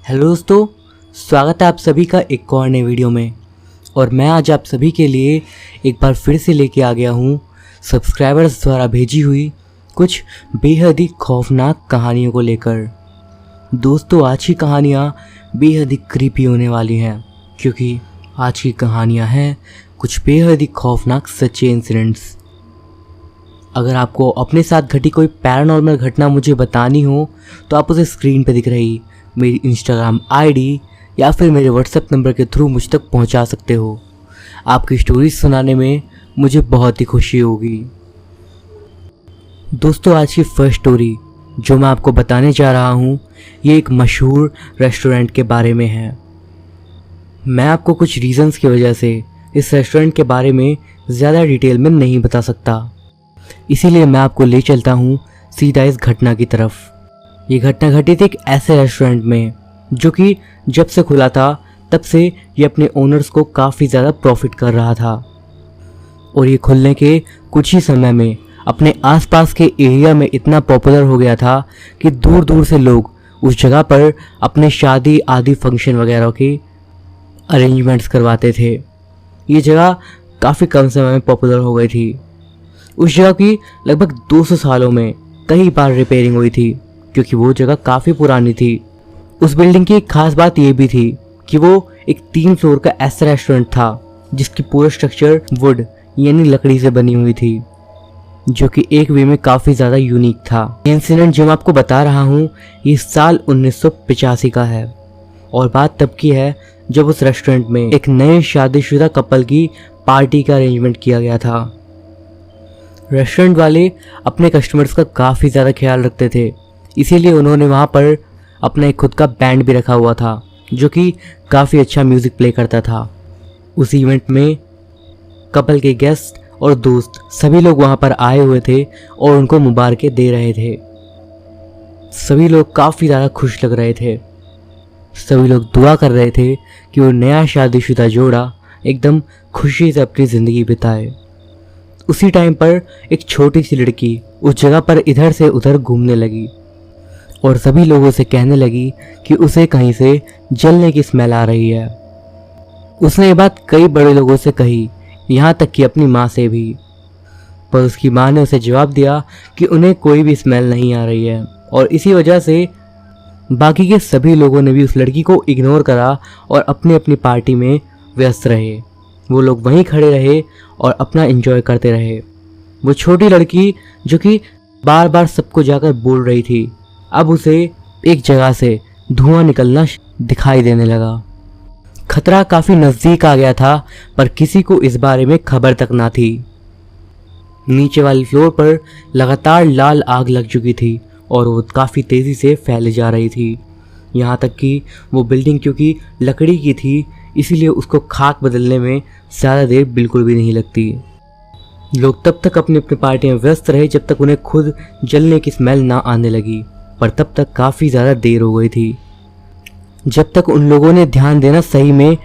Hello दोस्तों, स्वागत है आप सभी का एक और नए वीडियो में। और मैं आज आप सभी के लिए एक बार फिर से लेके आ गया हूँ सब्सक्राइबर्स द्वारा भेजी हुई कुछ बेहद ही खौफनाक कहानियों को लेकर। दोस्तों, आज की कहानियाँ बेहद ही क्रीपी होने वाली हैं, क्योंकि आज की कहानियाँ हैं कुछ बेहद ही खौफनाक सच्चे इंसिडेंट्स। अगर आपको अपने साथ घटी कोई पैरानॉर्मल घटना मुझे बतानी हो तो आप उसे स्क्रीन पर दिख रही मेरी इंस्टाग्राम आईडी या फिर मेरे व्हाट्सएप नंबर के थ्रू मुझ तक पहुंचा सकते हो। आपकी स्टोरीज सुनाने में मुझे बहुत ही खुशी होगी। दोस्तों, आज की फर्स्ट स्टोरी जो मैं आपको बताने जा रहा हूँ ये एक मशहूर रेस्टोरेंट के बारे में है। मैं आपको कुछ रीजंस की वजह से इस रेस्टोरेंट के बारे में ज़्यादा डिटेल में नहीं बता सकता, इसीलिए मैं आपको ले चलता हूँ सीधा इस घटना की तरफ। ये घटना घटी थी एक ऐसे रेस्टोरेंट में जो कि जब से खुला था तब से ये अपने ओनर्स को काफ़ी ज़्यादा प्रॉफिट कर रहा था, और ये खुलने के कुछ ही समय में अपने आसपास के एरिया में इतना पॉपुलर हो गया था कि दूर दूर से लोग उस जगह पर अपने शादी आदि फंक्शन वगैरह के अरेंजमेंट्स करवाते थे। ये जगह काफ़ी कम समय में पॉपुलर हो गई थी। उस जगह की लगभग 200 सालों में कई बार रिपेयरिंग हुई थी, क्योंकि वो जगह काफ़ी पुरानी थी। उस बिल्डिंग की एक खास बात ये भी थी कि वो एक 3 फ्लोर का ऐसा रेस्टोरेंट था जिसकी पूरा स्ट्रक्चर वुड यानी लकड़ी से बनी हुई थी, जो कि एक वे में काफ़ी ज़्यादा यूनिक था। इंसिडेंट जो मैं आपको बता रहा हूँ ये साल 1985 का है, और बात तब की है जब उस रेस्टोरेंट में एक नए शादीशुदा कपल की पार्टी का अरेंजमेंट किया गया था। रेस्टोरेंट वाले अपने कस्टमर्स का काफ़ी ज़्यादा ख्याल रखते थे, इसीलिए उन्होंने वहाँ पर अपना एक खुद का बैंड भी रखा हुआ था जो कि काफ़ी अच्छा म्यूज़िक प्ले करता था। उस इवेंट में कपल के गेस्ट और दोस्त सभी लोग वहाँ पर आए हुए थे और उनको मुबारकें दे रहे थे। सभी लोग काफ़ी ज़्यादा खुश लग रहे थे। सभी लोग दुआ कर रहे थे कि वो नया शादीशुदा जोड़ा एकदम खुशी से अपनी ज़िंदगी बिताए। उसी टाइम पर एक छोटी सी लड़की उस जगह पर इधर से उधर घूमने लगी और सभी लोगों से कहने लगी कि उसे कहीं से जलने की स्मेल आ रही है। उसने ये बात कई बड़े लोगों से कही, यहाँ तक कि अपनी माँ से भी, पर उसकी माँ ने उसे जवाब दिया कि उन्हें कोई भी स्मेल नहीं आ रही है। और इसी वजह से बाकी के सभी लोगों ने भी उस लड़की को इग्नोर करा और अपनी अपनी पार्टी में व्यस्त रहे। वो लोग वहीं खड़े रहे और अपना एंजॉय करते रहे। वो छोटी लड़की जो कि बार बार सबको जाकर बोल रही थी, अब उसे एक जगह से धुआं निकलना दिखाई देने लगा। खतरा काफ़ी नज़दीक आ गया था, पर किसी को इस बारे में खबर तक ना थी। नीचे वाली फ्लोर पर लगातार लाल आग लग चुकी थी और वो काफ़ी तेज़ी से फैले जा रही थी। यहाँ तक कि वो बिल्डिंग क्योंकि लकड़ी की थी इसीलिए उसको खाक बदलने में ज़्यादा देर बिल्कुल भी नहीं लगती। लोग तब तक अपनी अपनी पार्टी में व्यस्त रहे जब तक उन्हें खुद जलने की स्मेल ना आने लगी, पर तब तक काफ़ी ज़्यादा देर हो गई थी। जब तक उन लोगों ने ध्यान देना सही में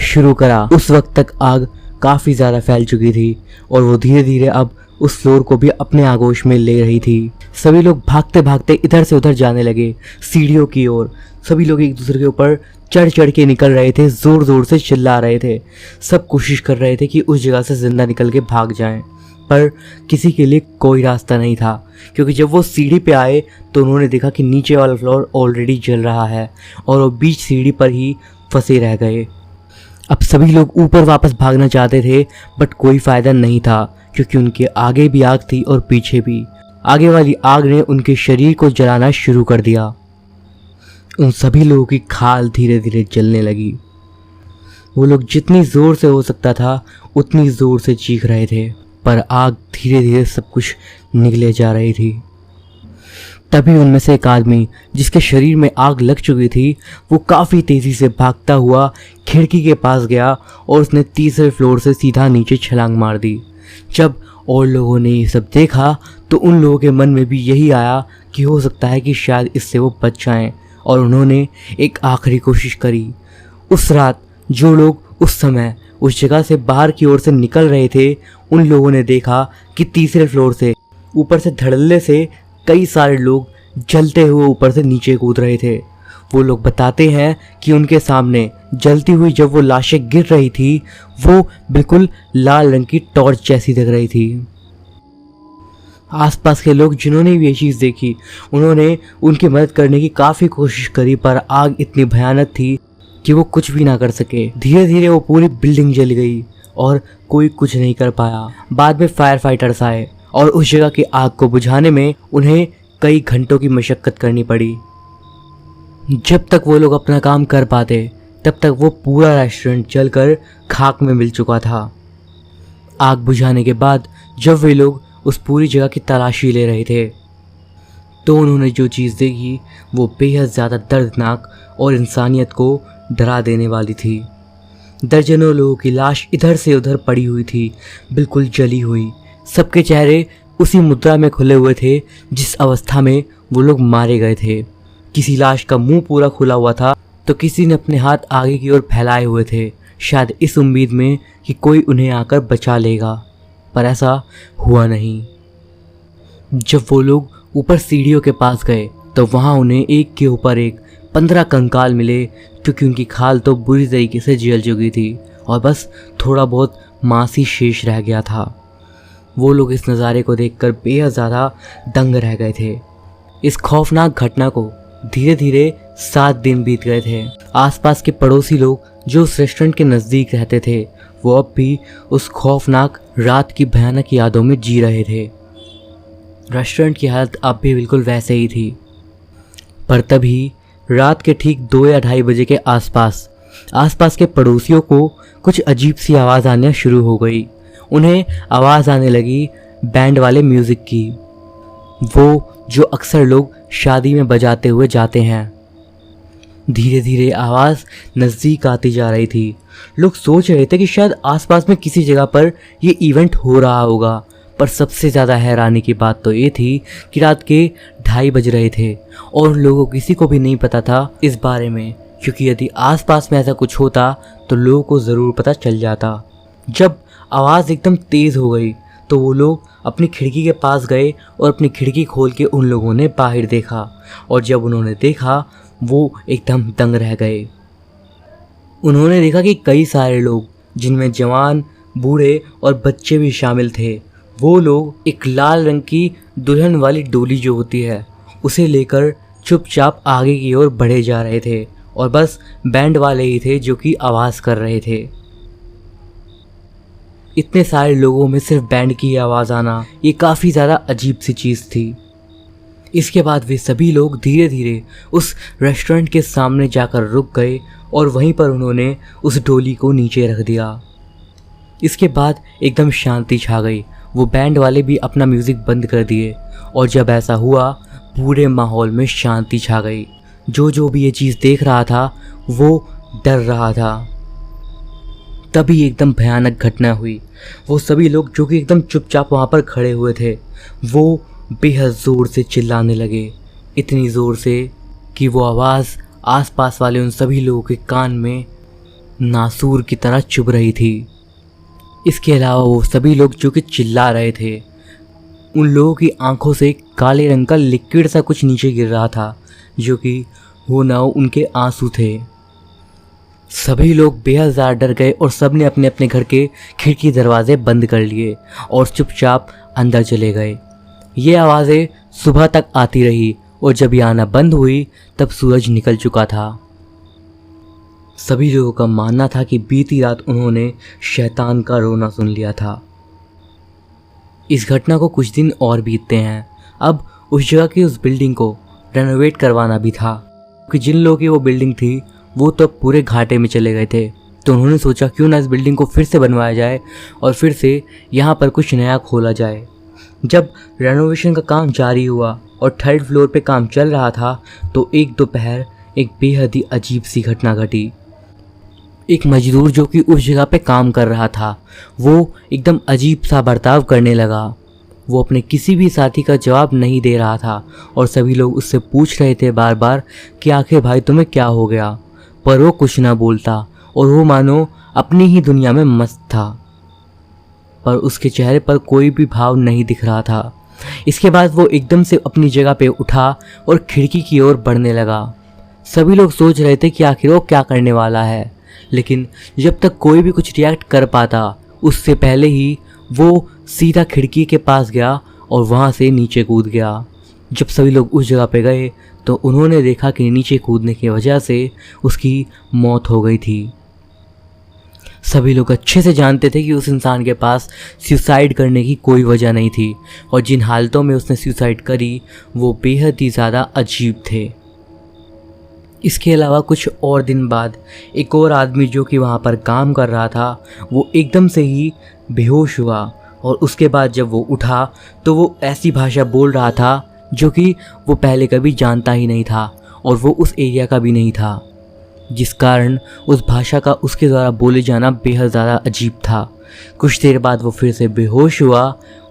शुरू करा उस वक्त तक आग काफ़ी ज़्यादा फैल चुकी थी और वो धीरे धीरे अब उस फ्लोर को भी अपने आगोश में ले रही थी। सभी लोग भागते भागते इधर से उधर जाने लगे सीढ़ियों की ओर। सभी लोग एक दूसरे के ऊपर चढ़ चढ़ के निकल रहे थे, ज़ोर ज़ोर से चिल्ला रहे थे। सब कोशिश कर रहे थे कि उस जगह से ज़िंदा निकल के भाग जाएं, पर किसी के लिए कोई रास्ता नहीं था, क्योंकि जब वो सीढ़ी पे आए तो उन्होंने देखा कि नीचे वाला फ्लोर ऑलरेडी जल रहा है और वो बीच सीढ़ी पर ही फंसे रह गए। अब सभी लोग ऊपर वापस भागना चाहते थे, बट कोई फ़ायदा नहीं था, क्योंकि उनके आगे भी आग थी और पीछे भी। आगे वाली आग ने उनके शरीर को जलाना शुरू कर दिया। उन सभी लोगों की खाल धीरे धीरे जलने लगी। वो लोग जितनी ज़ोर से हो सकता था उतनी ज़ोर से चीख रहे थे, पर आग धीरे धीरे सब कुछ निगले जा रही थी। तभी उनमें से एक आदमी जिसके शरीर में आग लग चुकी थी वो काफ़ी तेज़ी से भागता हुआ खिड़की के पास गया और उसने तीसरे फ्लोर से सीधा नीचे छलांग मार दी। जब और लोगों ने ये सब देखा तो उन लोगों के मन में भी यही आया कि हो सकता है कि शायद इससे वो बच जाएं, और उन्होंने एक आखिरी कोशिश करी। उस रात जो लोग उस समय उस जगह से बाहर की ओर से निकल रहे थे उन लोगों ने देखा कि तीसरे फ्लोर से ऊपर से धड़ल्ले से कई सारे लोग जलते हुए ऊपर से नीचे कूद रहे थे। वो लोग बताते हैं कि उनके सामने जलती हुई जब वो लाशें गिर रही थी वो बिल्कुल लाल रंग की टॉर्च जैसी दिख रही थी। आसपास के लोग जिन्होंने भी ये चीज़ देखी उन्होंने उनकी मदद करने की काफ़ी कोशिश करी, पर आग इतनी भयानक थी कि वो कुछ भी ना कर सके। धीरे धीरे वो पूरी बिल्डिंग जल गई और कोई कुछ नहीं कर पाया। बाद में फायर फाइटर्स आए और उस जगह की आग को बुझाने में उन्हें कई घंटों की मशक्कत करनी पड़ी। जब तक वो लोग अपना काम कर पाते तब तक वो पूरा रेस्टोरेंट जलकर खाक में मिल चुका था। आग बुझाने के बाद जब वे लोग उस पूरी जगह की तलाशी ले रहे थे तो उन्होंने जो चीज़ देखी वो बेहद ज़्यादा दर्दनाक और इंसानियत को डरा देने वाली थी। दर्जनों लोगों की लाश इधर से उधर पड़ी हुई थी, बिल्कुल जली हुई। सबके चेहरे उसी मुद्रा में खुले हुए थे जिस अवस्था में वो लोग मारे गए थे। किसी लाश का मुंह पूरा खुला हुआ था तो किसी ने अपने हाथ आगे की ओर फैलाए हुए थे, शायद इस उम्मीद में कि कोई उन्हें आकर बचा लेगा, पर ऐसा हुआ नहीं। जब वो लोग ऊपर सीढ़ियों के पास गए तो वहाँ उन्हें एक के ऊपर एक 15 कंकाल मिले, क्योंकि उनकी खाल तो बुरी तरीके से जल चुकी थी और बस थोड़ा बहुत मांस ही शेष रह गया था। वो लोग इस नज़ारे को देखकर बेहद ज़्यादा दंग रह गए थे। इस खौफनाक घटना को धीरे धीरे 7 दिन बीत गए थे। आसपास के पड़ोसी लोग जो उस रेस्टोरेंट के नज़दीक रहते थे वो अब भी उस खौफनाक रात की भयानक यादों में जी रहे थे। रेस्टोरेंट की हालत अब भी बिल्कुल वैसे ही थी, पर तभी रात के ठीक 2 या 2:30 बजे के आसपास के पड़ोसियों को कुछ अजीब सी आवाज़ आने शुरू हो गई। उन्हें आवाज़ आने लगी बैंड वाले म्यूज़िक की, वो जो अक्सर लोग शादी में बजाते हुए जाते हैं। धीरे धीरे आवाज़ नज़दीक आती जा रही थी। लोग सोच रहे थे कि शायद आसपास में किसी जगह पर ये इवेंट हो रहा होगा, पर सबसे ज़्यादा हैरानी की बात तो ये थी कि रात के 2:30 बज रहे थे और लोगों किसी को भी नहीं पता था इस बारे में, क्योंकि यदि आसपास में ऐसा कुछ होता तो लोगों को ज़रूर पता चल जाता। जब आवाज़ एकदम तेज़ हो गई तो वो लोग अपनी खिड़की के पास गए और अपनी खिड़की खोल के उन लोगों ने बाहर देखा, और जब उन्होंने देखा वो एकदम दंग रह गए। उन्होंने देखा कि कई सारे लोग, जिनमें जवान, बूढ़े और बच्चे भी शामिल थे, वो लोग एक लाल रंग की दुल्हन वाली डोली जो होती है उसे लेकर चुपचाप आगे की ओर बढ़े जा रहे थे, और बस बैंड वाले ही थे जो कि आवाज़ कर रहे थे। इतने सारे लोगों में सिर्फ बैंड की आवाज़ आना ये काफ़ी ज़्यादा अजीब सी चीज़ थी। इसके बाद वे सभी लोग धीरे धीरे उस रेस्टोरेंट के सामने जाकर रुक गए और वहीं पर उन्होंने उस डोली को नीचे रख दिया। इसके बाद एकदम शांति छा गई। वो बैंड वाले भी अपना म्यूज़िक बंद कर दिए और जब ऐसा हुआ पूरे माहौल में शांति छा गई। जो भी ये चीज़ देख रहा था वो डर रहा था। तभी एकदम भयानक घटना हुई। वो सभी लोग जो कि एकदम चुपचाप वहाँ पर खड़े हुए थे वो बेहद ज़ोर से चिल्लाने लगे, इतनी ज़ोर से कि वो आवाज़ आसपास वाले उन सभी लोगों के कान में नासूर की तरह चुभ रही थी। इसके अलावा वो सभी लोग जो कि चिल्ला रहे थे, उन लोगों की आंखों से काले रंग का लिक्विड सा कुछ नीचे गिर रहा था, जो कि वो ना उनके आंसू थे। सभी लोग बेहद ज़्यादा डर गए और सब ने अपने अपने घर के खिड़की दरवाजे बंद कर लिए और चुपचाप अंदर चले गए। ये आवाज़ें सुबह तक आती रही और जब ये आना बंद हुई तब सूरज निकल चुका था। सभी लोगों का मानना था कि बीती रात उन्होंने शैतान का रोना सुन लिया था। इस घटना को कुछ दिन और बीतते हैं। अब उस जगह की उस बिल्डिंग को रेनोवेट करवाना भी था, क्योंकि जिन लोगों की वो बिल्डिंग थी वो तो पूरे घाटे में चले गए थे। तो उन्होंने सोचा क्यों ना इस बिल्डिंग को फिर से बनवाया जाए और फिर से यहाँ पर कुछ नया खोला जाए। जब रेनोवेशन का काम जारी हुआ और 3rd फ्लोर पे काम चल रहा था तो एक दोपहर एक बेहद ही अजीब सी घटना घटी। एक मजदूर जो कि उस जगह पे काम कर रहा था वो एकदम अजीब सा बर्ताव करने लगा। वो अपने किसी भी साथी का जवाब नहीं दे रहा था और सभी लोग उससे पूछ रहे थे बार बार कि आखिर भाई तुम्हें क्या हो गया, पर वो कुछ ना बोलता और वो मानो अपनी ही दुनिया में मस्त था, पर उसके चेहरे पर कोई भी भाव नहीं दिख रहा था। इसके बाद वो एकदम से अपनी जगह पे उठा और खिड़की की ओर बढ़ने लगा। सभी लोग सोच रहे थे कि आखिर वो क्या करने वाला है, लेकिन जब तक कोई भी कुछ रिएक्ट कर पाता उससे पहले ही वो सीधा खिड़की के पास गया और वहाँ से नीचे कूद गया। जब सभी लोग उस जगह पे गए तो उन्होंने देखा कि नीचे कूदने की वजह से उसकी मौत हो गई थी। सभी लोग अच्छे से जानते थे कि उस इंसान के पास सुसाइड करने की कोई वजह नहीं थी और जिन हालतों में उसने सुसाइड करी वो बेहद ही ज़्यादा अजीब थे। इसके अलावा कुछ और दिन बाद एक और आदमी जो कि वहाँ पर काम कर रहा था वो एकदम से ही बेहोश हुआ और उसके बाद जब वो उठा तो वो ऐसी भाषा बोल रहा था जो कि वो पहले कभी जानता ही नहीं था और वो उस एरिया का भी नहीं था, जिस कारण उस भाषा का उसके द्वारा बोले जाना बेहद ज़्यादा अजीब था। कुछ देर बाद वो फिर से बेहोश हुआ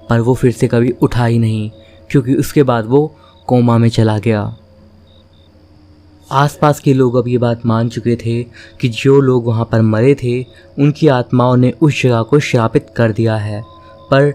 पर वो फिर से कभी उठा ही नहीं, क्योंकि उसके बाद वो कोमा में चला गया। आसपास के लोग अब ये बात मान चुके थे कि जो लोग वहाँ पर मरे थे उनकी आत्माओं ने उस जगह को श्रापित कर दिया है, पर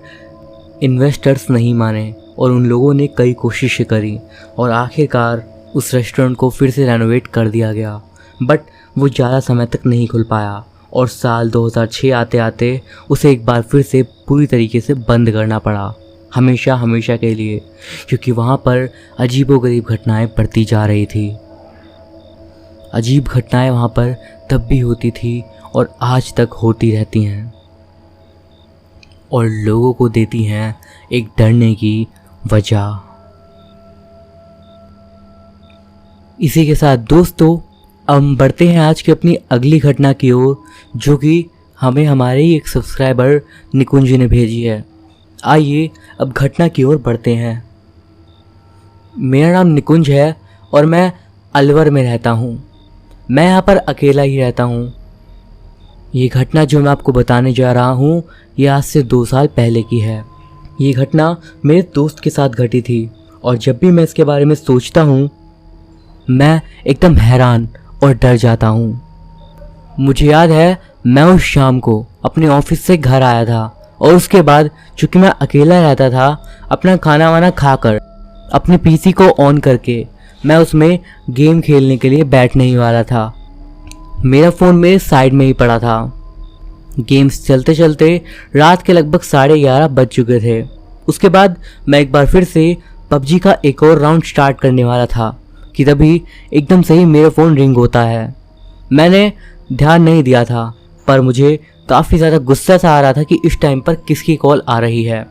इन्वेस्टर्स नहीं माने और उन लोगों ने कई कोशिशें करी और आखिरकार उस रेस्टोरेंट को फिर से रेनोवेट कर दिया गया, बट वो ज़्यादा समय तक नहीं खुल पाया और साल 2006 आते आते उसे एक बार फिर से पूरी तरीके से बंद करना पड़ा, हमेशा हमेशा के लिए, क्योंकि वहाँ पर अजीबोगरीब घटनाएं बढ़ती जा रही थी। अजीब घटनाएं वहाँ पर तब भी होती थी और आज तक होती रहती हैं और लोगों को देती हैं एक डरने की वजह। इसी के साथ दोस्तों अब बढ़ते हैं आज की अपनी अगली घटना की ओर, जो कि हमें हमारे ही एक सब्सक्राइबर निकुंज ने भेजी है। आइए अब घटना की ओर बढ़ते हैं। मेरा नाम निकुंज है और मैं अलवर में रहता हूँ। मैं यहाँ पर अकेला ही रहता हूँ। ये घटना जो मैं आपको बताने जा रहा हूँ ये आज से 2 साल पहले की है। ये घटना मेरे दोस्त के साथ घटी थी और जब भी मैं इसके बारे में सोचता हूँ मैं एकदम हैरान और डर जाता हूँ। मुझे याद है मैं उस शाम को अपने ऑफिस से घर आया था और उसके बाद चूँकि मैं अकेला रहता था, अपना खाना वाना खाकर अपने पीसी को ऑन करके मैं उसमें गेम खेलने के लिए बैठने ही वाला था। मेरा फ़ोन मेरे साइड में ही पड़ा था। गेम्स चलते चलते रात के लगभग 11:30 बज चुके थे। उसके बाद मैं एक बार फिर से पबजी का एक और राउंड स्टार्ट करने वाला था कि तभी एकदम से ही मेरा फ़ोन रिंग होता है। मैंने ध्यान नहीं दिया था पर मुझे काफ़ी ज़्यादा गुस्सा सा आ रहा था कि इस टाइम पर किसकी कॉल आ रही है।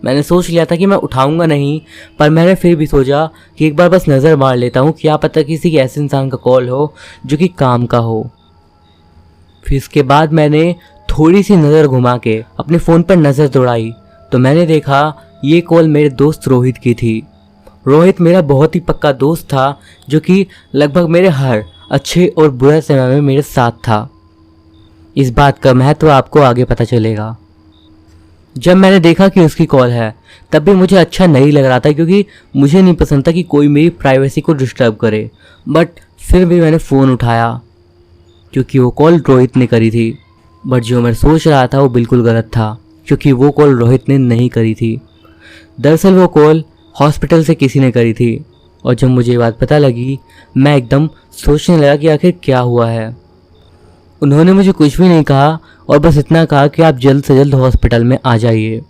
मैंने सोच लिया था कि मैं उठाऊंगा नहीं, पर मैंने फिर भी सोचा कि एक बार बस नज़र मार लेता हूँ, क्या पता किसी ऐसे इंसान का कॉल हो जो कि काम का हो। फिर इसके बाद मैंने थोड़ी सी नज़र घुमा के अपने फ़ोन पर नज़र दौड़ाई तो मैंने देखा ये कॉल मेरे दोस्त रोहित की थी। रोहित मेरा बहुत ही पक्का दोस्त था जो कि लगभग मेरे हर अच्छे और बुरे समय में मेरे साथ था। इस बात का महत्व आपको आगे पता चलेगा। जब मैंने देखा कि उसकी कॉल है तब भी मुझे अच्छा नहीं लग रहा था, क्योंकि मुझे नहीं पसंद था कि कोई मेरी प्राइवेसी को डिस्टर्ब करे, बट फिर भी मैंने फ़ोन उठाया क्योंकि वो कॉल रोहित ने करी थी। बट जो मैं सोच रहा था वो बिल्कुल गलत था, क्योंकि वो कॉल रोहित ने नहीं करी थी। दरअसल वो कॉल हॉस्पिटल से किसी ने करी थी और जब मुझे ये बात पता लगी मैं एकदम सोचने लगा कि आखिर क्या हुआ है। उन्होंने मुझे कुछ भी नहीं कहा और बस इतना कहा कि आप जल्द से जल्द हॉस्पिटल में आ जाइए।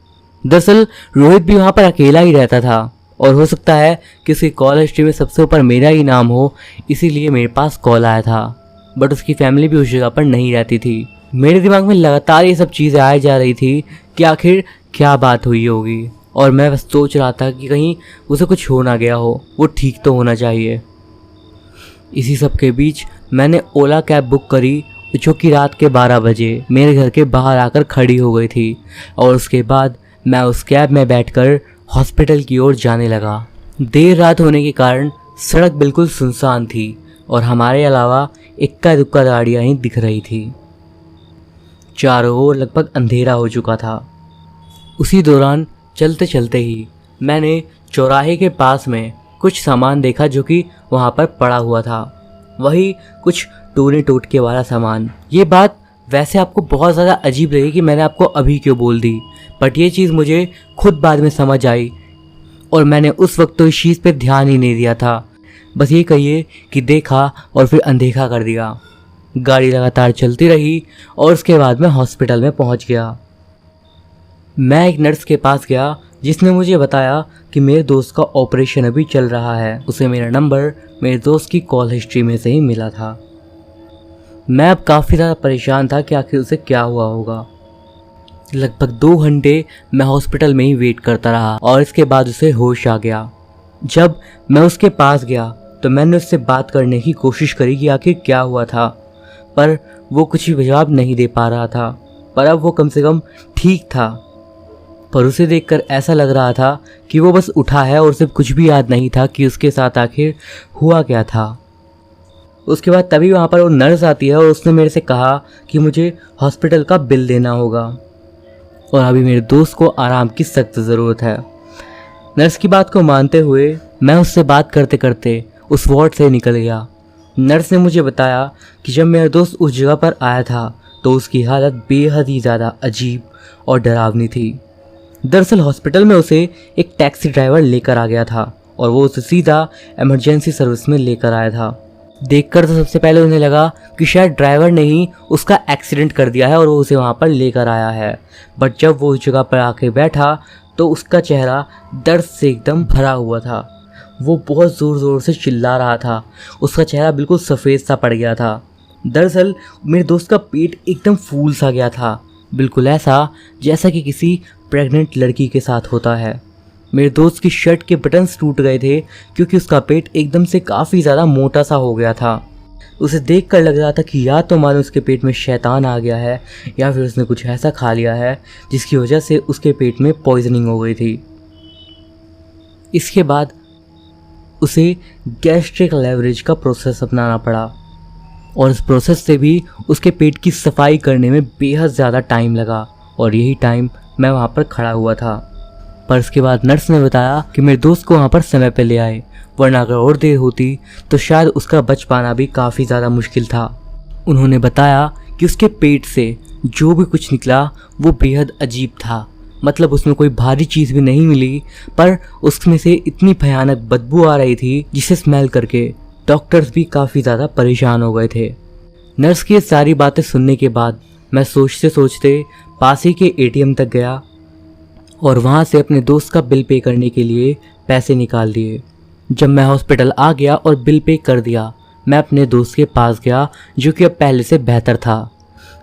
दरअसल रोहित भी वहाँ पर अकेला ही रहता था और हो सकता है कि उसकी कॉल हिस्ट्री में सबसे ऊपर मेरा ही नाम हो, इसीलिए मेरे पास कॉल आया था। बट उसकी फैमिली भी उस जगह पर नहीं रहती थी। मेरे दिमाग में लगातार ये सब चीज़ें आए जा रही थी कि आखिर क्या बात हुई होगी और मैं बस सोच रहा था कि कहीं उसे कुछ हो ना गया हो, वो ठीक तो होना चाहिए। इसी सब के बीच मैंने ओला कैब बुक करी जो कि रात के 12 बजे मेरे घर के बाहर आकर खड़ी हो गई थी और उसके बाद मैं उस कैब में बैठकर हॉस्पिटल की ओर जाने लगा। देर रात होने के कारण सड़क बिल्कुल सुनसान थी और हमारे अलावा इक्का दुक्का गाड़ियाँ ही दिख रही थी। चारों ओर लगभग अंधेरा हो चुका था। उसी दौरान चलते चलते ही मैंने चौराहे के पास में कुछ सामान देखा जो कि वहाँ पर पड़ा हुआ था, वही कुछ टूने टोटके वाला सामान। ये बात वैसे आपको बहुत ज़्यादा अजीब लगी कि मैंने आपको अभी क्यों बोल दी, बट ये चीज़ मुझे खुद बाद में समझ आई और मैंने उस वक्त तो इस चीज़ पे ध्यान ही नहीं दिया था। बस ये कहिए कि देखा और फिर अनदेखा कर दिया। गाड़ी लगातार चलती रही और उसके बाद मैं हॉस्पिटल में पहुंच गया। मैं एक नर्स के पास गया जिसने मुझे बताया कि मेरे दोस्त का ऑपरेशन अभी चल रहा है। उसे मेरा नंबर मेरे दोस्त की कॉल हिस्ट्री में से ही मिला था। मैं अब काफ़ी ज़्यादा परेशान था कि आखिर उसे क्या हुआ होगा। लगभग 2 घंटे मैं हॉस्पिटल में ही वेट करता रहा और इसके बाद उसे होश आ गया। जब मैं उसके पास गया तो मैंने उससे बात करने की कोशिश करी कि आखिर क्या हुआ था, पर वो कुछ भी जवाब नहीं दे पा रहा था। पर अब वो कम से कम ठीक था, पर उसे देखकर ऐसा लग रहा था कि वो बस उठा है और उसे कुछ भी याद नहीं था कि उसके साथ आखिर हुआ क्या था। उसके बाद तभी वहाँ पर वो नर्स आती है और उसने मेरे से कहा कि मुझे हॉस्पिटल का बिल देना होगा और अभी मेरे दोस्त को आराम की सख्त ज़रूरत है। नर्स की बात को मानते हुए मैं उससे बात करते करते उस वार्ड से निकल गया। नर्स ने मुझे बताया कि जब मेरा दोस्त उस जगह पर आया था तो उसकी हालत बेहद ही ज़्यादा अजीब और डरावनी थी। दरअसल हॉस्पिटल में उसे एक टैक्सी ड्राइवर लेकर आ गया था और वो उसे सीधा इमरजेंसी सर्विस में लेकर आया था। देखकर तो सबसे पहले उन्हें लगा कि शायद ड्राइवर ने ही उसका एक्सीडेंट कर दिया है और वो उसे वहाँ पर लेकर आया है। बट जब वो उस जगह पर आके बैठा तो उसका चेहरा दर्द से एकदम भरा हुआ था। वो बहुत ज़ोर ज़ोर से चिल्ला रहा था। उसका चेहरा बिल्कुल सफ़ेद सा पड़ गया था। दरअसल मेरे दोस्त का पेट एकदम फूल सा गया था, बिल्कुल ऐसा जैसा कि किसी प्रेग्नेंट लड़की के साथ होता है। मेरे दोस्त की शर्ट के बटन्स टूट गए थे क्योंकि उसका पेट एकदम से काफ़ी ज़्यादा मोटा सा हो गया था। उसे देखकर लग रहा था कि या तो मानो उसके पेट में शैतान आ गया है या फिर उसने कुछ ऐसा खा लिया है जिसकी वजह से उसके पेट में पॉइजनिंग हो गई थी। इसके बाद उसे गैस्ट्रिक लेवरेज का प्रोसेस अपनाना पड़ा और इस प्रोसेस से भी उसके पेट की सफाई करने में बेहद ज़्यादा टाइम लगा और यही टाइम मैं वहाँ पर खड़ा हुआ था। पर इसके बाद नर्स ने बताया कि मेरे दोस्त को वहाँ पर समय पे ले आए, वरना अगर और देर होती तो शायद उसका बच पाना भी काफ़ी ज़्यादा मुश्किल था। उन्होंने बताया कि उसके पेट से जो भी कुछ निकला वो बेहद अजीब था। मतलब उसमें कोई भारी चीज़ भी नहीं मिली, पर उसमें से इतनी भयानक बदबू आ रही थी जिसे स्मेल करके डॉक्टर्स भी काफ़ी ज़्यादा परेशान हो गए थे। नर्स की ये सारी बातें सुनने के बाद मैं सोचते सोचते पास ही के एटीएम तक गया और वहाँ से अपने दोस्त का बिल पे करने के लिए पैसे निकाल दिए। जब मैं हॉस्पिटल आ गया और बिल पे कर दिया, मैं अपने दोस्त के पास गया जो कि अब पहले से बेहतर था।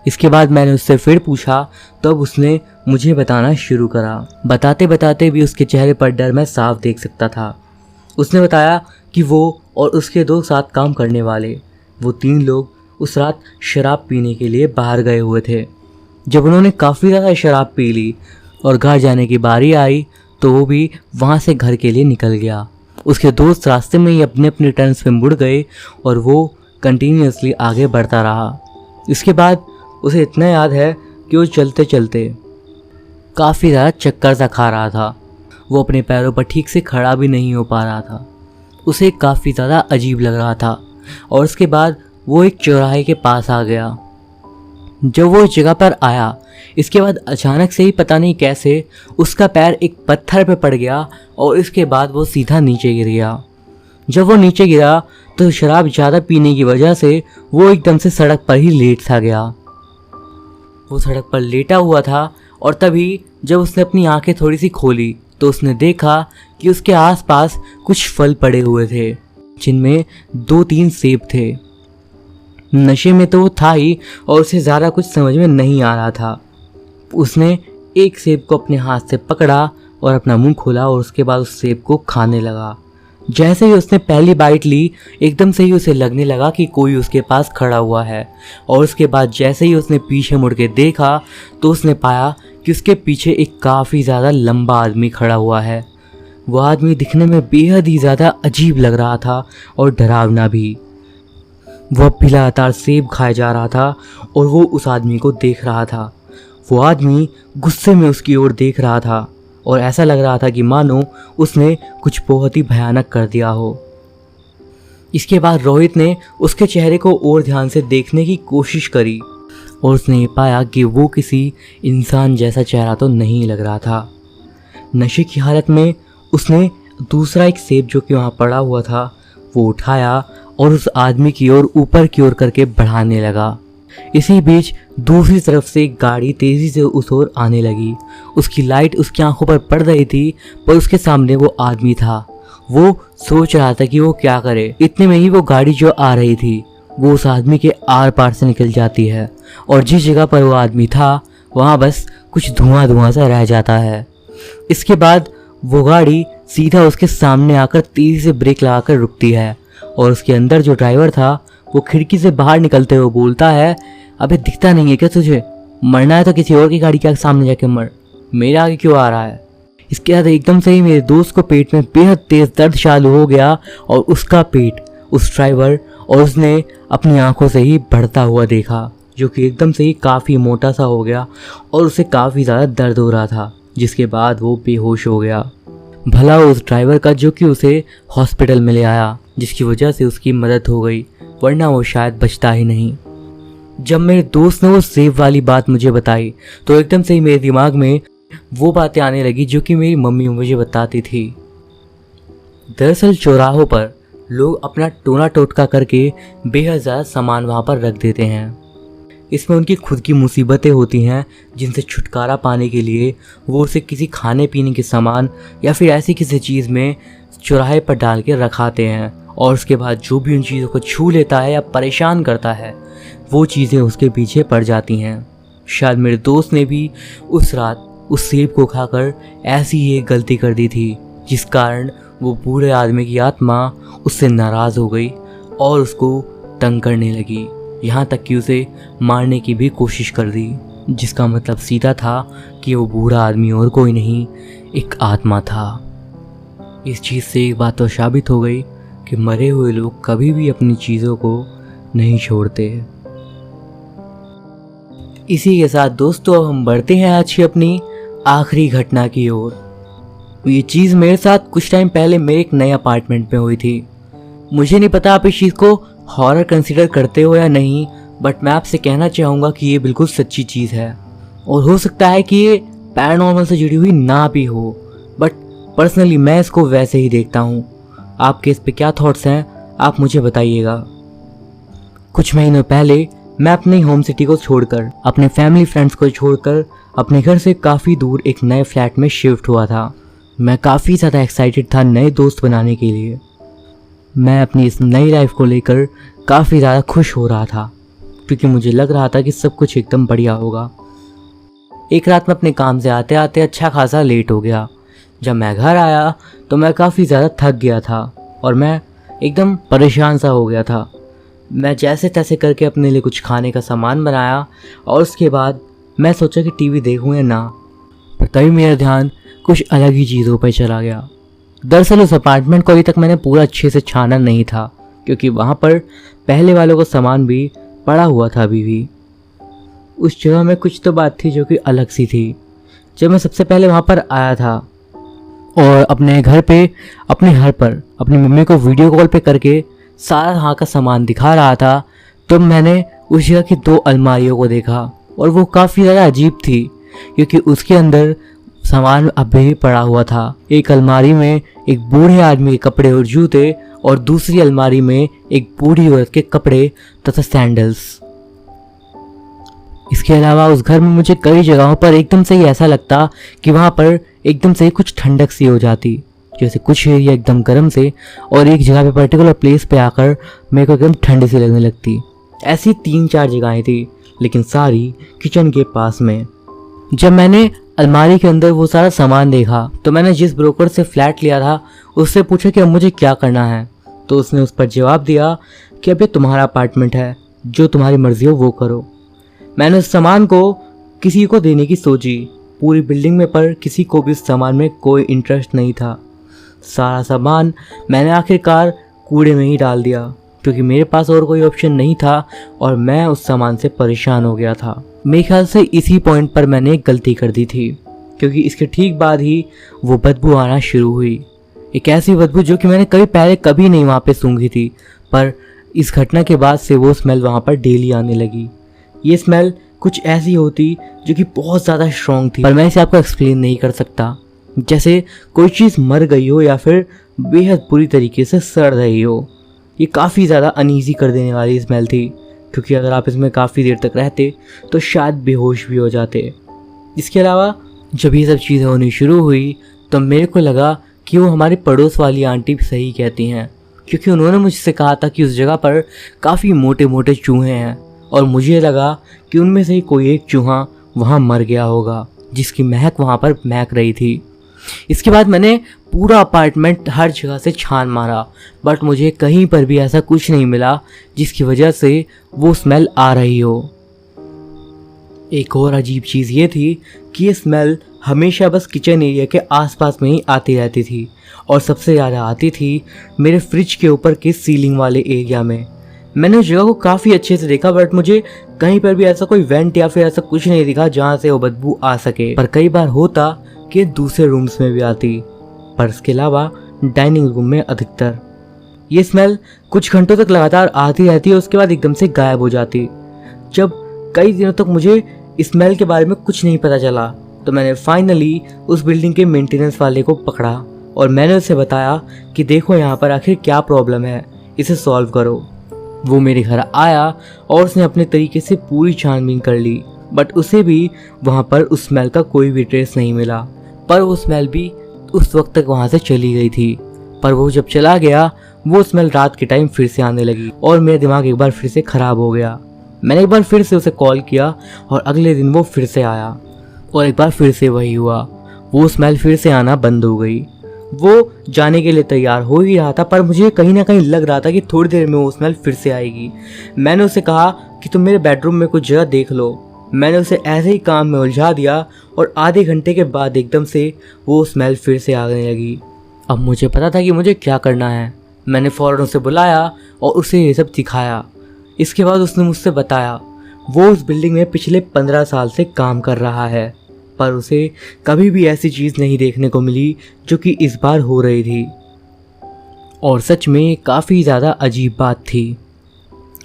इसके बाद मैंने उससे फिर पूछा, तब उसने मुझे बताना शुरू करा। बताते बताते भी उसके चेहरे पर डर मैं साफ देख सकता था। उसने बताया कि वो और उसके 2 साथ काम करने वाले वो 3 लोग उस रात शराब पीने के लिए बाहर गए हुए थे। जब उन्होंने काफ़ी ज़्यादा शराब पी ली और घर जाने की बारी आई तो वो भी वहाँ से घर के लिए निकल गया। उसके दोस्त रास्ते में ही अपने अपने टर्न्स पे मुड़ गए और वो कंटिन्यूसली आगे बढ़ता रहा। इसके बाद उसे इतना याद है कि वो चलते चलते काफ़ी ज़्यादा चक्कर सा खा रहा था। वो अपने पैरों पर ठीक से खड़ा भी नहीं हो पा रहा था। उसे काफ़ी ज़्यादा अजीब लग रहा था और उसके बाद वो एक चौराहे के पास आ गया। जब वो इस जगह पर आया, इसके बाद अचानक से ही पता नहीं कैसे उसका पैर एक पत्थर पे पड़ गया और इसके बाद वो सीधा नीचे गिर गया। जब वो नीचे गिरा तो शराब ज़्यादा पीने की वजह से वो एकदम से सड़क पर ही लेट सा गया। वो सड़क पर लेटा हुआ था और तभी जब उसने अपनी आंखें थोड़ी सी खोली तो उसने देखा कि उसके आसपास कुछ फल पड़े हुए थे जिनमें 2-3 सेब थे। नशे में तो वो था ही और उसे ज़्यादा कुछ समझ में नहीं आ रहा था। उसने एक सेब को अपने हाथ से पकड़ा और अपना मुंह खोला और उसके बाद उस सेब को खाने लगा। जैसे ही उसने पहली बाइट ली, एकदम से ही उसे लगने लगा कि कोई उसके पास खड़ा हुआ है और उसके बाद जैसे ही उसने पीछे मुड़ के देखा तो उसने पाया कि उसके पीछे एक काफ़ी ज़्यादा लंबा आदमी खड़ा हुआ है। वो आदमी दिखने में बेहद ही ज़्यादा अजीब लग रहा था और डरावना भी। वो अब भी लगातार सेब खाए जा रहा था और वो उस आदमी को देख रहा था। वो आदमी गुस्से में उसकी ओर देख रहा था और ऐसा लग रहा था कि मानो उसने कुछ बहुत ही भयानक कर दिया हो। इसके बाद रोहित ने उसके चेहरे को और ध्यान से देखने की कोशिश करी और उसने ये पाया कि वो किसी इंसान जैसा चेहरा तो नहीं लग रहा था। नशे की हालत में उसने दूसरा एक सेब जो कि वहाँ पड़ा हुआ था वो उठाया और उस आदमी की ओर ऊपर की ओर करके बढ़ाने लगा। इसी बीच दूसरी तरफ से एक गाड़ी तेजी से उस ओर आने लगी। उसकी लाइट उसकी आंखों पर पड़ रही थी, पर उसके सामने वो आदमी था। वो सोच रहा था कि वो क्या करे। इतने में ही वो गाड़ी जो आ रही थी वो उस आदमी के आर पार से निकल जाती है और जिस जगह पर वो आदमी था वहाँ बस कुछ धुआं धुआं सा रह जाता है। इसके बाद वो गाड़ी सीधा उसके सामने आकर तेजी से ब्रेक लगाकर रुकती है और उसके अंदर जो ड्राइवर था वो खिड़की से बाहर निकलते हुए बोलता है, अबे दिखता नहीं है क्या तुझे? मरना है तो किसी और की गाड़ी के सामने जाके मर, मेरे आगे क्यों आ रहा है? इसके बाद एकदम से ही मेरे दोस्त को पेट में बेहद तेज दर्द चालू हो गया और उसका पेट उस ड्राइवर और उसने अपनी आंखों से ही बढ़ता हुआ देखा, जो कि एकदम से ही काफ़ी मोटा सा हो गया और उसे काफ़ी ज़्यादा दर्द हो रहा था, जिसके बाद वो बेहोश हो गया। भला उस ड्राइवर का जो कि उसे हॉस्पिटल में ले आया, जिसकी वजह से उसकी मदद हो गई, वरना वो शायद बचता ही नहीं। जब मेरे दोस्त ने वो सेब वाली बात मुझे बताई तो एकदम से ही मेरे दिमाग में वो बातें आने लगी जो कि मेरी मम्मी मुझे बताती थी। दरअसल चौराहों पर लोग अपना टोना टोटका करके बेहद ज़्यादा सामान वहाँ पर रख देते हैं। इसमें उनकी खुद की मुसीबतें होती हैं जिनसे छुटकारा पाने के लिए वो उसे किसी खाने पीने के सामान या फिर ऐसी किसी चीज़ में चौराहे पर डाल के रखाते हैं और उसके बाद जो भी उन चीज़ों को छू लेता है या परेशान करता है वो चीज़ें उसके पीछे पड़ जाती हैं। शायद मेरे दोस्त ने भी उस रात उस सेब को खाकर ऐसी ही एक गलती कर दी थी, जिस कारण वो बूढ़े आदमी की आत्मा उससे नाराज़ हो गई और उसको तंग करने लगी, यहाँ तक कि उसे मारने की भी कोशिश कर दी, जिसका मतलब सीधा था कि वो बूढ़ा आदमी और कोई नहीं, एक आत्मा था। इस चीज़ से एक बात तो साबित हो गई कि मरे हुए लोग कभी भी अपनी चीज़ों को नहीं छोड़ते। इसी के साथ दोस्तों अब हम बढ़ते हैं आज की अपनी आखिरी घटना की ओर। ये चीज़ मेरे साथ कुछ टाइम पहले मेरे एक नए अपार्टमेंट में हुई थी। मुझे नहीं पता आप इस चीज़ को हॉरर कंसीडर करते हो या नहीं, बट मैं आपसे कहना चाहूँगा कि ये बिल्कुल सच्ची चीज़ है और हो सकता है कि ये पैरानॉर्मल से जुड़ी हुई ना भी हो, बट पर्सनली मैं इसको वैसे ही देखता हूँ। आपके इस पे क्या थॉट्स हैं आप मुझे बताइएगा। कुछ महीनों पहले मैं अपने होम सिटी को छोड़कर, अपने फैमिली फ्रेंड्स को छोड़कर अपने घर से काफ़ी दूर एक नए फ्लैट में शिफ्ट हुआ था। मैं काफ़ी ज़्यादा एक्साइटेड था नए दोस्त बनाने के लिए। मैं अपनी इस नई लाइफ को लेकर काफ़ी ज़्यादा खुश हो रहा था क्योंकि मुझे लग रहा था कि सब कुछ एकदम बढ़िया होगा। एक रात में अपने काम से आते आते अच्छा खासा लेट हो गया। जब मैं घर आया तो मैं काफ़ी ज़्यादा थक गया था और मैं एकदम परेशान सा हो गया था। मैं जैसे तैसे करके अपने लिए कुछ खाने का सामान बनाया और उसके बाद मैं सोचा कि टीवी देखूं या ना, पर तभी मेरा ध्यान कुछ अलग ही चीज़ों पर चला गया। दरअसल उस अपार्टमेंट को अभी तक मैंने पूरा अच्छे से छाना नहीं था क्योंकि वहाँ पर पहले वालों का सामान भी पड़ा हुआ था अभी भी। उस जगह में कुछ तो बात थी जो कि अलग सी थी। जब मैं सबसे पहले वहाँ पर आया था और अपने घर पे अपने घर पर अपनी मम्मी को वीडियो कॉल पे करके सारा वहाँ का सामान दिखा रहा था, तो मैंने उस जगह की 2 अलमारियों को देखा और वो काफ़ी ज़्यादा अजीब थी क्योंकि उसके अंदर सामान अभी भी पड़ा हुआ था। एक अलमारी में एक बूढ़े आदमी के कपड़े और जूते और दूसरी अलमारी में एक बूढ़ी औरत के कपड़े तथा सैंडल्स। इसके अलावा उस घर में मुझे कई जगहों पर एकदम से ही ऐसा लगता कि वहाँ पर एकदम से ही कुछ ठंडक सी हो जाती, जैसे कुछ एरिया एकदम गर्म से और एक जगह पे पर्टिकुलर प्लेस पे आकर मेरे को एकदम ठंडी सी लगने लगती। ऐसी 3-4 जगहें थी लेकिन सारी किचन के पास में। जब मैंने अलमारी के अंदर वो सारा सामान देखा तो मैंने जिस ब्रोकर से फ्लैट लिया था उससे पूछा कि अब मुझे क्या करना है, तो उसने उस पर जवाब दिया कि अब ये तुम्हारा अपार्टमेंट है, जो तुम्हारी मर्जी हो वो करो। मैंने उस सामान को किसी को देने की सोची पूरी बिल्डिंग में, पर किसी को भी उस सामान में कोई इंटरेस्ट नहीं था। सारा सामान मैंने आखिरकार कूड़े में ही डाल दिया क्योंकि मेरे पास और कोई ऑप्शन नहीं था और मैं उस सामान से परेशान हो गया था। मेरे ख्याल से इसी पॉइंट पर मैंने एक गलती कर दी थी क्योंकि इसके ठीक बाद ही वो बदबू आना शुरू हुई। एक ऐसी बदबू जो कि मैंने कभी नहीं वहाँ पे सूंघी थी, पर इस घटना के बाद से वो स्मेल वहाँ पर डेली आने लगी। ये स्मेल कुछ ऐसी होती जो कि बहुत ज़्यादा स्ट्रॉन्ग थी, पर मैं इसे आपको एक्सप्लेन नहीं कर सकता। जैसे कोई चीज़ मर गई हो या फिर बेहद बुरी तरीके से सड़ रही हो, ये काफ़ी ज़्यादा अनईज़ी कर देने वाली स्मेल थी, क्योंकि अगर आप इसमें काफ़ी देर तक रहते तो शायद बेहोश भी हो जाते। इसके अलावा जब ये सब चीज़ें होनी शुरू हुई तो मेरे को लगा कि वो हमारे पड़ोस वाली आंटी भी सही कहती हैं, क्योंकि उन्होंने मुझसे कहा था कि उस जगह पर काफ़ी मोटे मोटे चूहे हैं, और मुझे लगा कि उनमें से ही कोई एक चूहा वहाँ मर गया होगा, जिसकी महक वहाँ पर महक रही थी। इसके बाद मैंने पूरा अपार्टमेंट हर जगह से छान मारा, बट मुझे कहीं पर भी ऐसा कुछ नहीं मिला जिसकी वजह से वो स्मेल आ रही हो। एक और अजीब चीज़ ये थी कि ये स्मेल हमेशा बस किचन एरिया के आसपास में ही आती रहती थी, और सबसे ज़्यादा आती थी मेरे फ्रिज के ऊपर के सीलिंग वाले एरिया में। मैंने उस जगह को काफ़ी अच्छे से देखा, बट मुझे कहीं पर भी ऐसा कोई वेंट या फिर ऐसा कुछ नहीं दिखा जहाँ से वो बदबू आ सके। पर कई बार होता कि दूसरे रूम्स में भी आती, पर इसके अलावा डाइनिंग रूम में अधिकतर। ये स्मेल कुछ घंटों तक लगातार आती रहती है, उसके बाद एकदम से गायब हो जाती। जब कई दिनों तक मुझे स्मेल के बारे में कुछ नहीं पता चला, तो मैंने फाइनली उस बिल्डिंग के मेंटेनेंस वाले को पकड़ा और मैंने उसे बताया कि देखो यहाँ पर आखिर क्या प्रॉब्लम है, इसे सॉल्व करो। वो मेरे घर आया और उसने अपने तरीके से पूरी छानबीन कर ली, बट उसे भी वहाँ पर उस स्मेल का कोई भी ट्रेस नहीं मिला। पर वो स्मेल भी उस वक्त तक वहाँ से चली गई थी। पर वो जब चला गया, वो स्मेल रात के टाइम फिर से आने लगी और मेरा दिमाग एक बार फिर से ख़राब हो गया। मैंने एक बार फिर से उसे कॉल किया और अगले दिन वो फिर से आया और एक बार फिर से वही हुआ। वो स्मेल फिर से आना बंद हो गई। वो जाने के लिए तैयार हो ही रहा था, पर मुझे कहीं ना कहीं लग रहा था कि थोड़ी देर में वो स्मेल फिर से आएगी। मैंने उसे कहा कि तुम मेरे बेडरूम में कुछ जगह देख लो। मैंने उसे ऐसे ही काम में उलझा दिया और आधे घंटे के बाद एकदम से वो स्मेल फिर से आने लगी। अब मुझे पता था कि मुझे क्या करना है। मैंने फ़ौरन उसे बुलाया और उसे ये सब दिखाया। इसके बाद उसने मुझसे बताया वो उस बिल्डिंग में पिछले 15 साल से काम कर रहा है, पर उसे कभी भी ऐसी चीज़ नहीं देखने को मिली जो कि इस बार हो रही थी। और सच में काफ़ी ज़्यादा अजीब बात थी।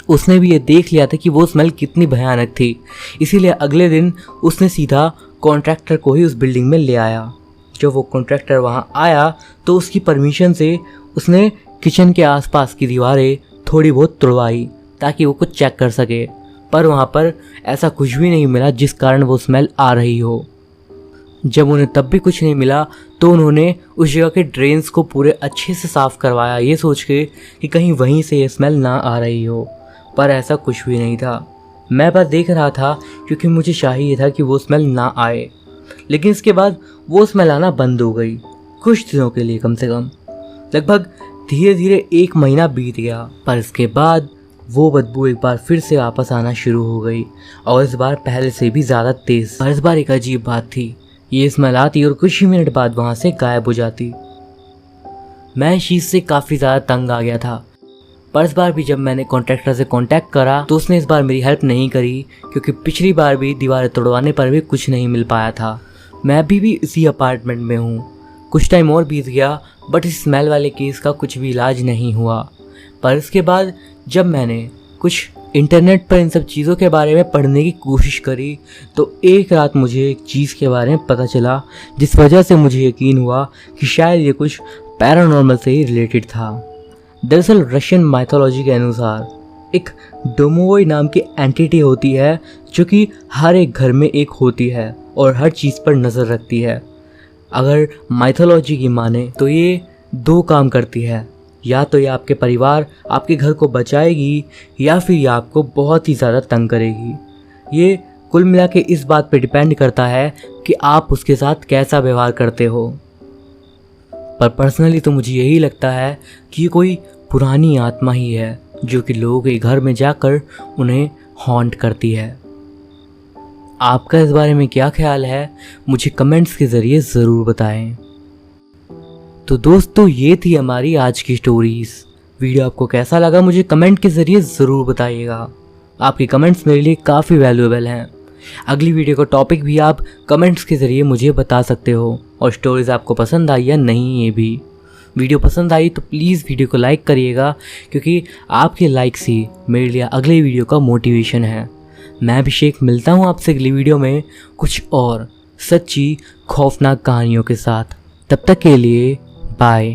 उसने भी ये देख लिया था कि वो स्मेल कितनी भयानक थी, इसीलिए अगले दिन उसने सीधा कॉन्ट्रैक्टर को ही उस बिल्डिंग में ले आया। जब वो कॉन्ट्रैक्टर वहाँ आया तो उसकी परमिशन से उसने किचन के आसपास की दीवारें थोड़ी बहुत तोड़वाई ताकि वो कुछ चेक कर सके, पर वहाँ पर ऐसा कुछ भी नहीं मिला जिस कारण वो स्मेल आ रही हो। जब उन्हें तब भी कुछ नहीं मिला तो उन्होंने उस जगह के ड्रेन्स को पूरे अच्छे से साफ़ करवाया, ये सोच के कि कहीं वहीं से ये स्मेल ना आ रही हो, पर ऐसा कुछ भी नहीं था। मैं बस देख रहा था क्योंकि मुझे चाहिए था कि वो स्मेल ना आए, लेकिन इसके बाद वो स्मेल आना बंद हो गई, कुछ दिनों के लिए कम से कम। लगभग धीरे धीरे 1 महीना बीत गया, पर इसके बाद वो बदबू एक बार फिर से वापस आना शुरू हो गई और इस बार पहले से भी ज़्यादा तेज़। पर इस बार एक अजीब बात थी, ये स्मेल आती और कुछ ही मिनट बाद वहाँ से गायब हो जाती। मैं इस चीज़ से काफ़ी ज़्यादा तंग आ गया था। पर इस बार भी जब मैंने कॉन्ट्रैक्टर से कांटेक्ट करा तो उसने इस बार मेरी हेल्प नहीं करी, क्योंकि पिछली बार भी दीवारें तोड़वाने पर भी कुछ नहीं मिल पाया था। मैं अभी भी इसी अपार्टमेंट में हूँ। कुछ टाइम और बीत गया, बट इस स्मेल वाले केस का कुछ भी इलाज नहीं हुआ। पर इसके बाद जब मैंने कुछ इंटरनेट पर इन सब चीज़ों के बारे में पढ़ने की कोशिश करी तो एक रात मुझे एक चीज़ के बारे में पता चला, जिस वजह से मुझे यकीन हुआ कि शायद ये कुछ पैरानॉर्मल से ही रिलेटेड था। दरअसल रशियन माइथोलॉजी के अनुसार एक डोमोवोई नाम की एंटिटी होती है जो कि हर एक घर में एक होती है और हर चीज़ पर नज़र रखती है। अगर माइथोलॉजी की माने तो ये 2 काम करती है, या तो ये आपके परिवार आपके घर को बचाएगी या फिर ये आपको बहुत ही ज़्यादा तंग करेगी। ये कुल मिला के इस बात पे डिपेंड करता है कि आप उसके साथ कैसा व्यवहार करते हो। पर पर्सनली तो मुझे यही लगता है कि ये कोई पुरानी आत्मा ही है जो कि लोगों के घर में जाकर उन्हें हॉन्ट करती है। आपका इस बारे में क्या ख्याल है, मुझे कमेंट्स के ज़रिए ज़रूर बताएं। तो दोस्तों ये थी हमारी आज की स्टोरीज़। वीडियो आपको कैसा लगा मुझे कमेंट के ज़रिए ज़रूर बताइएगा। आपके कमेंट्स मेरे लिए काफ़ी वैल्यूएबल हैं। अगली वीडियो का टॉपिक भी आप कमेंट्स के ज़रिए मुझे बता सकते हो, और स्टोरीज़ आपको पसंद आई या नहीं ये भी। वीडियो पसंद आई तो प्लीज़ वीडियो को लाइक करिएगा, क्योंकि आपके लाइक्स ही मेरे लिए अगले वीडियो का मोटिवेशन है। मैं अभिषेक मिलता हूँ आपसे अगली वीडियो में कुछ और सच्ची खौफनाक कहानियों के साथ। तब तक के लिए बाय।